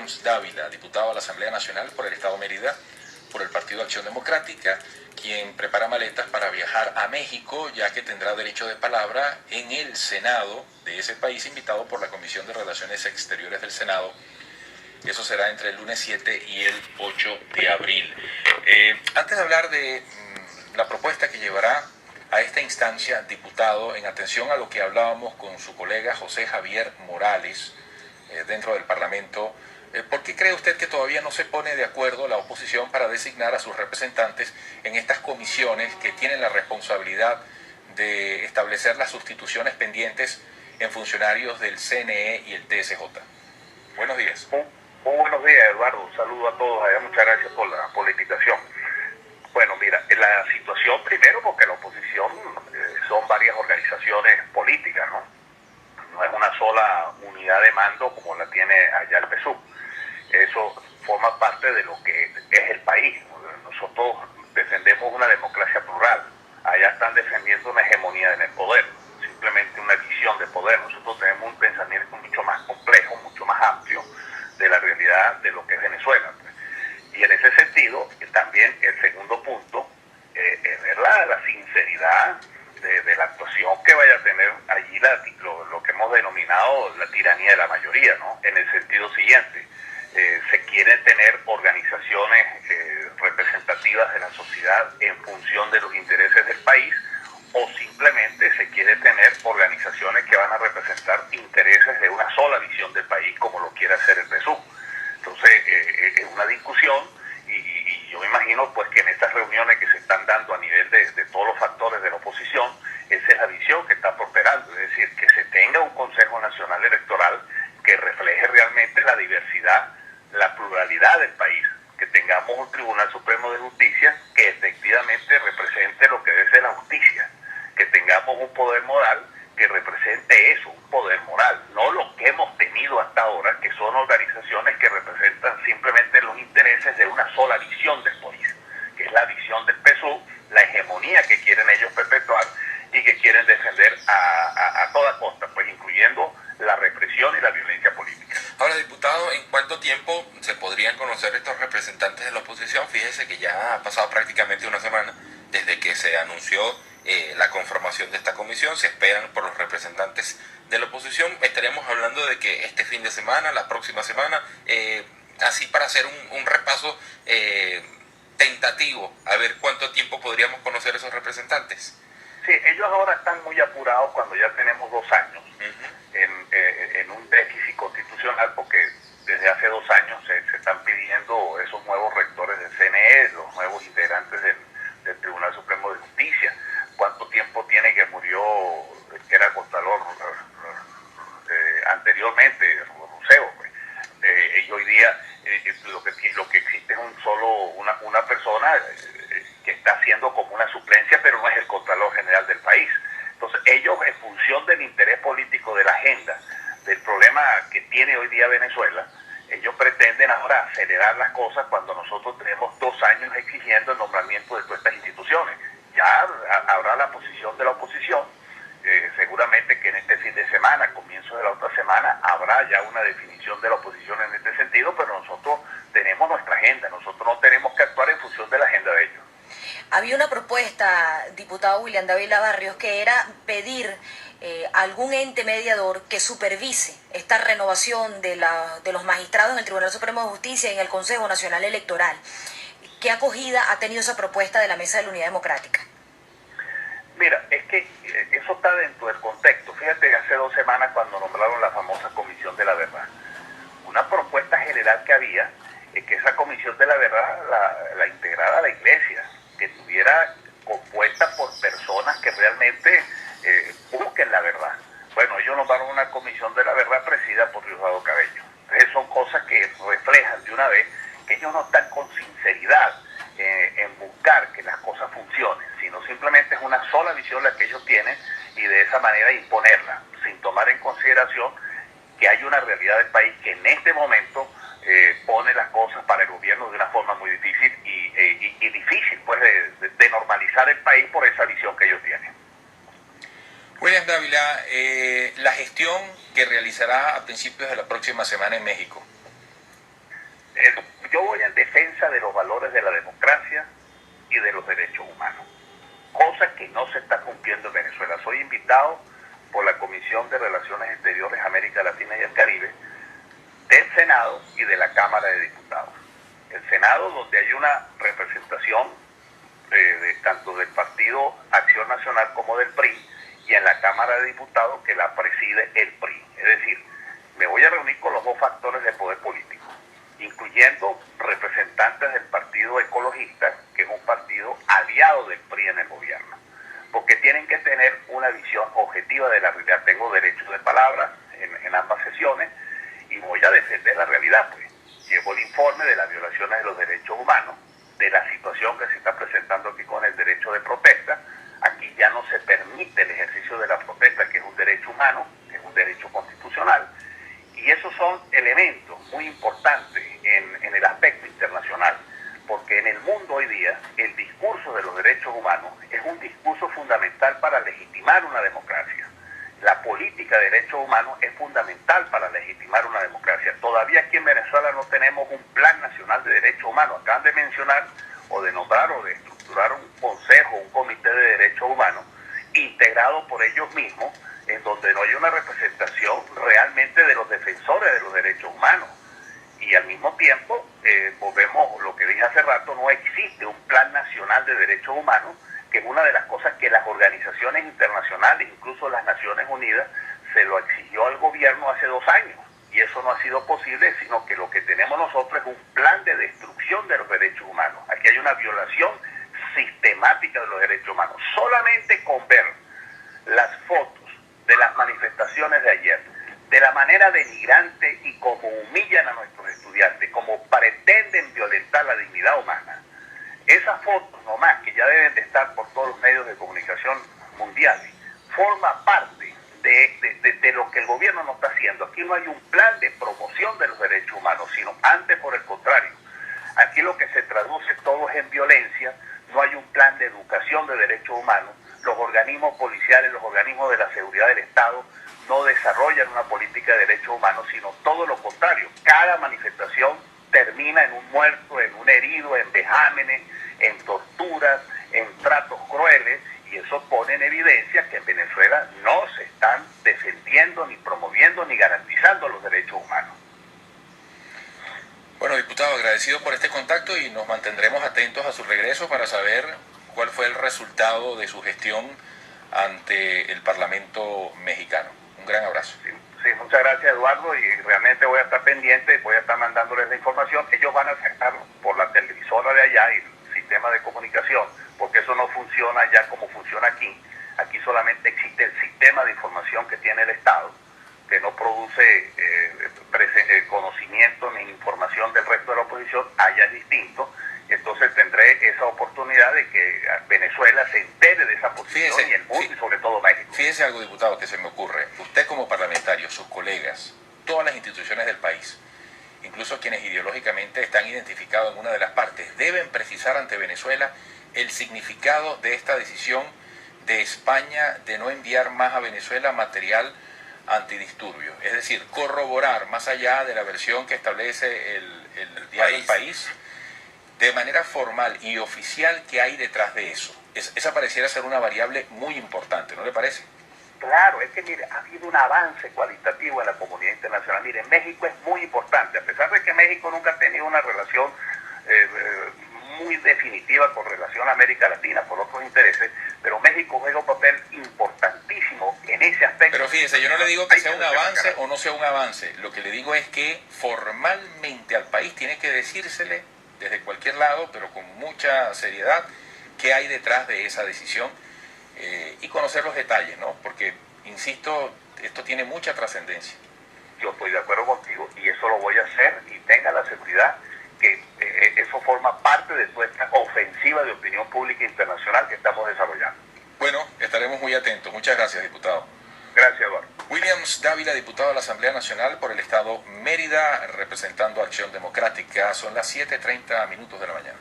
Williams Dávila, diputado a la Asamblea Nacional por el Estado Mérida, por el Partido Acción Democrática, quien prepara maletas para viajar a México, ya que tendrá derecho de palabra en el Senado de ese país, invitado por la Comisión de Relaciones Exteriores del Senado. Eso será entre el lunes 7 y el 8 de abril. Antes de hablar de la propuesta que llevará a esta instancia, diputado, en atención a lo que hablábamos con su colega José Javier Morales dentro del Parlamento, ¿por qué cree usted que todavía no se pone de acuerdo la oposición para designar a sus representantes en estas comisiones que tienen la responsabilidad de establecer las sustituciones pendientes en funcionarios del CNE y el TSJ? Buenos días. Muy buenos días, Eduardo. Un saludo a todos. Muchas gracias por la invitación. Bueno, mira, la situación primero porque la oposición son varias organizaciones políticas, ¿no? No es una sola unidad de mando como la tiene allá el PSUV. Eso forma parte de lo que es el país. Nosotros defendemos una democracia plural. Allá están defendiendo una hegemonía en el poder, simplemente una visión de poder. Nosotros tenemos un pensamiento mucho más complejo, mucho más amplio de la realidad de lo que es Venezuela. Y en ese sentido, también el segundo punto es ver la sinceridad de la actuación que vaya a tener allí lo que hemos denominado la tiranía de la mayoría, ¿no? En el sentido siguiente, se quieren tener organizaciones representativas de la sociedad en función de los intereses del país, o simplemente se quiere tener organizaciones que van a representar intereses de una sola visión del país, como lo quiere hacer el PSUV. Entonces, es una discusión y yo me imagino pues que en estas reuniones que se están dando a nivel de todos los factores de la oposición, esa es la visión que está prosperando, es decir, que se tenga un Consejo Nacional Electoral que refleje realmente la diversidad, la pluralidad del país, que tengamos un Tribunal Supremo de Justicia que efectivamente represente lo que debe ser la justicia, que tengamos un poder moral que represente eso, un poder moral, no lo que hemos tenido hasta ahora, que son organizaciones que representan simplemente los intereses de una sola visión del país, que es la visión del PSUV, la hegemonía que quieren ellos perpetuar y que quieren defender a toda costa, pues incluyendo la represión y la violencia política. Ahora, diputado, ¿en cuánto tiempo se podrían conocer estos representantes de la oposición? Fíjese que ya ha pasado prácticamente una semana desde que se anunció la conformación de esta comisión. Se esperan por los representantes de la oposición. Estaremos hablando de que este fin de semana, la próxima semana, así para hacer un repaso tentativo, a ver cuánto tiempo podríamos conocer esos representantes. Sí, ellos ahora están muy apurados cuando ya tenemos 2 años en un déficit constitucional, porque desde hace 2 años se están pidiendo esos nuevos rectores del CNE, los nuevos integrantes del Tribunal Supremo de Justicia. ¿Cuánto tiempo tiene que murió el que era Contralor anteriormente, Ruseo? Y hoy día lo que existe es una persona que está haciendo como una suplencia, pero no es el Contralor General del país. Entonces ellos, en función del interés político, de la agenda, del problema que tiene hoy día Venezuela, ellos pretenden ahora acelerar las cosas cuando nosotros tenemos 2 años exigiendo el nombramiento de todas estas instituciones. Ya habrá la posición de la oposición, seguramente que en este fin de semana, comienzo de la otra semana, habrá ya una definición de la oposición en este sentido, pero nosotros tenemos nuestra agenda, nosotros no tenemos que actuar en función de la agenda de ellos. Había una propuesta, diputado William Dávila Barrios, que era pedir algún ente mediador que supervise esta renovación de los magistrados en el Tribunal Supremo de Justicia y en el Consejo Nacional Electoral. ¿Qué acogida ha tenido esa propuesta de la Mesa de la Unidad Democrática? Mira, es que eso está dentro del contexto. Fíjate que hace 2 semanas, cuando nombraron la famosa Comisión de la Verdad, una propuesta general que había es que esa Comisión de la Verdad la integrara la Iglesia, que estuviera compuesta por personas que realmente busquen la verdad. Bueno, ellos nombraron una Comisión de la Verdad presidida por Diosdado Cabello. Entonces son cosas que reflejan de una vez que ellos no están con sinceridad en buscar que las cosas funcionen, sino simplemente es una sola visión la que ellos tienen y de esa manera imponerla, sin tomar en consideración que hay una realidad del país que en este momento pone las cosas para el gobierno de una forma muy difícil y difícil pues de normalizar el país por esa visión que ellos tienen. William Dávila, la gestión que realizará a principios de la próxima semana en México, no se está cumpliendo en Venezuela. Soy invitado por la Comisión de Relaciones Exteriores América Latina y el Caribe del Senado y de la Cámara de Diputados. El Senado, donde hay una representación tanto del Partido Acción Nacional como del PRI, y en la Cámara de Diputados, que la preside el PRI. Es decir, me voy a reunir con los dos factores de poder político, incluyendo representantes del Partido Ecologista, que es un partido aliado del PRI en el gobierno, porque tienen que tener una visión objetiva de la realidad. Tengo derecho de palabra en ambas sesiones y voy a defender la realidad, pues. Llevo el informe de las violaciones de los derechos humanos, de la situación que se está presentando aquí con el derecho de protesta. Aquí ya no se permite el ejercicio de la protesta, que es un derecho humano, que es un derecho constitucional, y esos son elementos muy importantes en el aspecto internacional, porque en el mundo hoy día el discurso de los derechos humanos es un discurso fundamental para legitimar una democracia. La política de derechos humanos es fundamental para legitimar una democracia. Todavía aquí en Venezuela no tenemos un plan nacional de derechos humanos. Acaban de mencionar o de nombrar o de estructurar un consejo, un comité de derechos humanos integrado por ellos mismos, en donde no hay una representación realmente de los defensores de los derechos humanos. Y al mismo tiempo, volvemos, lo que dije hace rato, no existe un plan nacional de derechos humanos, que es una de las cosas que las organizaciones internacionales, incluso las Naciones Unidas, se lo exigió al gobierno hace 2 años. Y eso no ha sido posible, sino que lo que tenemos nosotros es un plan de destrucción de los derechos humanos. Aquí hay una violación sistemática de los derechos humanos. Solamente con ver las fotos de las manifestaciones de ayer, de la manera denigrante y como humillan a nuestros estudiantes, como pretenden violentar la dignidad humana, esas fotos nomás, que ya deben de estar por todos los medios de comunicación mundiales, forma parte de lo que el gobierno no está haciendo. Aquí no hay un plan de promoción de los derechos humanos, sino antes, por el contrario. Aquí lo que se traduce todo es en violencia, no hay un plan de educación de derechos humanos, los organismos policiales, los organismos de la seguridad del Estado no desarrollan una política de derechos humanos, sino todo lo contrario. Cada manifestación termina en un muerto, en un herido, en vejámenes, en torturas, en tratos crueles, y eso pone en evidencia que en Venezuela no se están defendiendo, ni promoviendo, ni garantizando los derechos humanos. Bueno, diputado, agradecido por este contacto y nos mantendremos atentos a su regreso para saber cuál fue el resultado de su gestión ante el Parlamento mexicano. Un gran abrazo. Sí, muchas gracias, Eduardo, y realmente voy a estar pendiente, voy a estar mandándoles la información. Ellos van a sacar por la televisora de allá y el sistema de comunicación, porque eso no funciona ya como funciona aquí. Aquí solamente existe el sistema de información que tiene el Estado, que no produce conocimiento ni información del resto de la oposición. Allá es distinto. Entonces tendré esa oportunidad de que Venezuela se entere de esa posición. Fíjese, y el mundo, y sobre todo México. Fíjese algo, diputado, que se me ocurre. Usted como parlamentario, sus colegas, todas las instituciones del país, incluso quienes ideológicamente están identificados en una de las partes, deben precisar ante Venezuela el significado de esta decisión de España de no enviar más a Venezuela material antidisturbios. Es decir, corroborar más allá de la versión que establece el diario El País, de manera formal y oficial, que hay detrás de eso. Esa pareciera ser una variable muy importante, ¿no le parece? Claro, es que mire, ha habido un avance cualitativo en la comunidad internacional. Mire, México es muy importante, a pesar de que México nunca ha tenido una relación muy definitiva con relación a América Latina por otros intereses, pero México juega un papel importantísimo en ese aspecto. Pero fíjese, yo no le digo que sea un avance o no sea un avance, lo que le digo es que formalmente al país tiene que decírsele desde cualquier lado, pero con mucha seriedad, qué hay detrás de esa decisión y conocer los detalles, ¿no? Porque, insisto, esto tiene mucha trascendencia. Yo estoy de acuerdo contigo y eso lo voy a hacer, y tenga la seguridad que eso forma parte de toda esta ofensiva de opinión pública internacional que estamos desarrollando. Bueno, estaremos muy atentos. Muchas gracias, diputado. Gracias, Eduardo. Williams Dávila, diputado de la Asamblea Nacional por el Estado Mérida, representando a Acción Democrática. Son las 7:30 de la mañana.